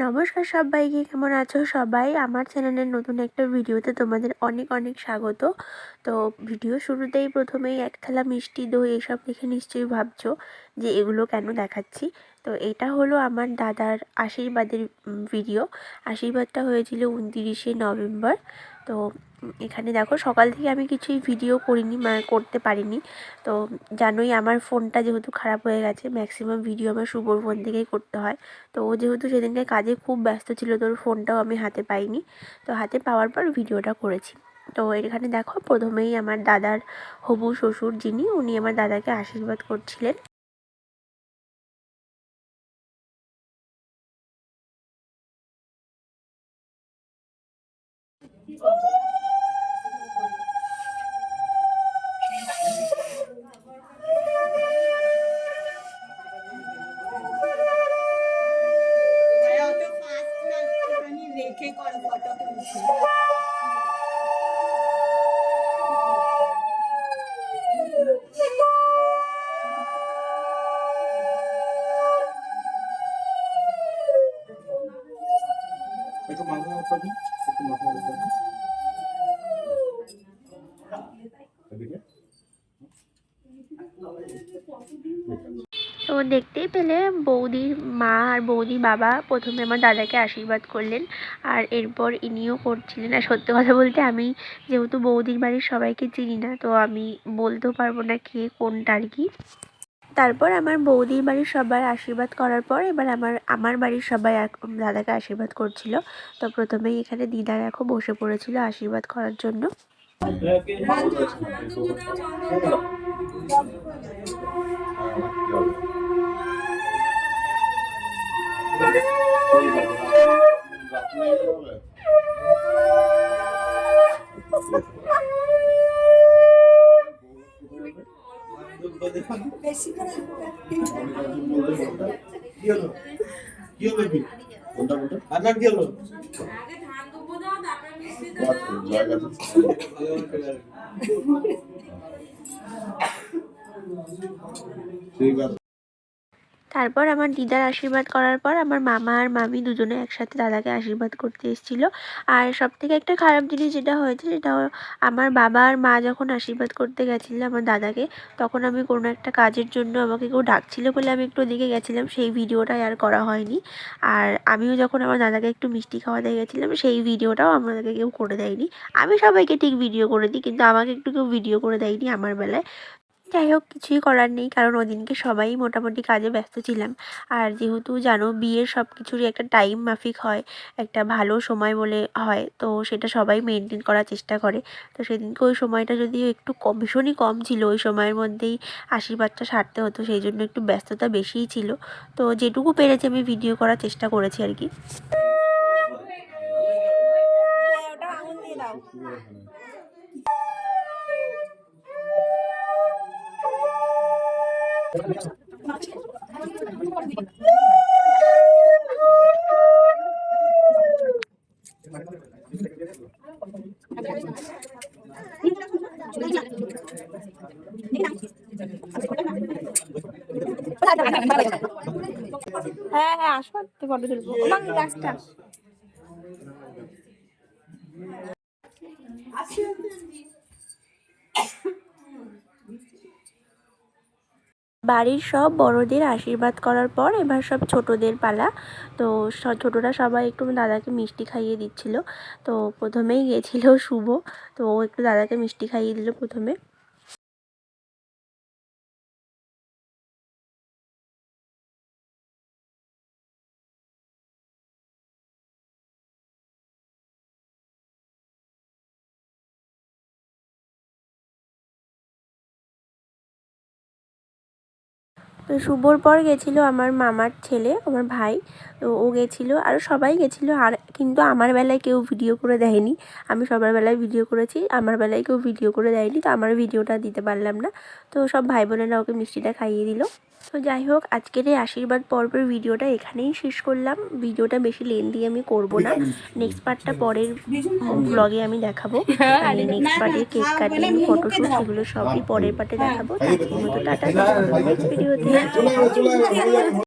নমস্কার সবাইকে, কেমন আছো সবাই? আমার চ্যানেলের নতুন একটা ভিডিওতে তোমাদের অনেক অনেক স্বাগত। তো ভিডিও শুরুতেই প্রথমেই এক থালা মিষ্টি দই এসব দেখে নিশ্চয়ই ভাবছো যে এগুলো কেন দেখাচ্ছি। তো এটা হলো আমার দাদার আশীর্বাদের ভিডিও। আশীর্বাদটা হয়েছিল 29শে নভেম্বর। তো এখানে দেখো, সকাল থেকে আমি কিছুই ভিডিও করিনি, করতে পারিনি। তো জানোই আমার ফোনটা যেহেতু খারাপ হয়ে গেছে, ম্যাক্সিমাম ভিডিও আমার শুভর ফোন থেকেই করতে হয়। তো ও যেহেতু সেদিনকে কাজে খুব ব্যস্ত ছিল, তোর ফোনটাও আমি হাতে পাইনি। তো হাতে পাওয়ার পর ভিডিওটা করেছি। তো এখানে দেখো, প্রথমেই আমার দাদার হবু শ্বশুর যিনি, উনি আমার দাদাকে আশীর্বাদ করছিলেন। তো দেখতেই পেলে বৌদির মা আর বৌদি বাবা প্রথমে আমার দাদাকে আশীর্বাদ করলেন, আর এরপর ইনিও করছিলেন। আর সত্যি কথা বলতে, আমি যেহেতু বৌদির বাড়ির সবাইকে চিনি না, তো আমি বলতেও পারবো না কে কোনটা আর কি। তারপর আমার বৌদির বাড়ির সবাই আশীর্বাদ করার পর এবার আমার বাড়ির সবাই দাদাকে আশীর্বাদ করছিল। তো প্রথমেই এখানে দিদা দেখো বসে পড়েছিল আশীর্বাদ করার জন্য। তারপর আমার দিদার আশীর্বাদ করার পর আমার মামা আর মামি দুজনে একসাথে দাদাকে আশীর্বাদ করতে এসেছিলো। আর সব থেকে একটা খারাপ জিনিস যেটা হয়েছে, সেটা আমার বাবা আর মা যখন আশীর্বাদ করতে গেছিলো আমার দাদাকে, তখন আমি কোনো একটা কাজের জন্য আমাকে কেউ ডাকছিল বলে আমি একটু ওদিকে গেছিলাম, সেই ভিডিওটাই আর করা হয়নি। আর আমিও যখন আমার দাদাকে একটু মিষ্টি খাওয়াতে গেছিলাম, সেই ভিডিওটাও আমাদেরকে কেউ করে দেয়নি। আমি সবাইকে ঠিক ভিডিও করে দিই, কিন্তু আমাকে একটু কেউ ভিডিও করে দেয়নি আমার বেলায়। যাই হোক, কিছুই করার নেই, কারণ ওদিনকে সবাই মোটামুটি কাজে ব্যস্ত ছিলাম। আর যেহেতু জানো, বিয়ের সব কিছুরই একটা টাইম মাফিক হয়, একটা ভালো সময় বলে হয়, তো সেটা সবাই মেনটেন করার চেষ্টা করে। তো সেদিনকে ওই সময়টা যদিও একটু কম, ভীষণই কম ছিল, ওই সময়ের মধ্যেই আশীর্বাদটা সারতে হতো, সেই জন্য একটু ব্যস্ততা বেশিই ছিল। তো যেটুকু পেরেছি আমি ভিডিও করার চেষ্টা করেছি আর কি। হ্যাঁ হ্যাঁ, আসো, ফটো তুলবো। গাছটা বাড়ির সব বড়দের আশীর্বাদ করার পর এবার সব ছোটদের পালা। তো ছোটরা সবাই একটু দাদাকে মিষ্টি খাইয়ে দিচ্ছিল। তো প্রথমেই গেছিল শুভ, তো ও একটু দাদাকে মিষ্টি খাইয়ে দিল প্রথমে। তো শুভর পর গেছিলো আমার মামার ছেলে, আমার ভাই। তো ও গেছিলো, আরও সবাই গেছিলো। আর কিন্তু আমার বেলায় কেউ ভিডিও করে দেয়নি। আমি সবার বেলায় ভিডিও করেছি, আমার বেলায় কেউ ভিডিও করে দেয়নি, তো আমার ভিডিওটা দিতে পারলাম না। তো সব ভাই বোনেরা ওকে মিষ্টিটা খাইয়ে দিল। তো যাই হোক, আজকের এই আশীর্বাদ পর্বের ভিডিওটা এখানেই শেষ করলাম। ভিডিওটা বেশি লেন্থি আমি করব না, নেক্সট পার্টটা পরের ব্লগে আমি দেখাবো। মানে নেক্সট পার্টে কেক কাটিং, ফটোশ্যুট, সেগুলো সবই পরের পার্টে দেখাবো। আজকের মতো টাটা, নেক্সট ভিডিওতে।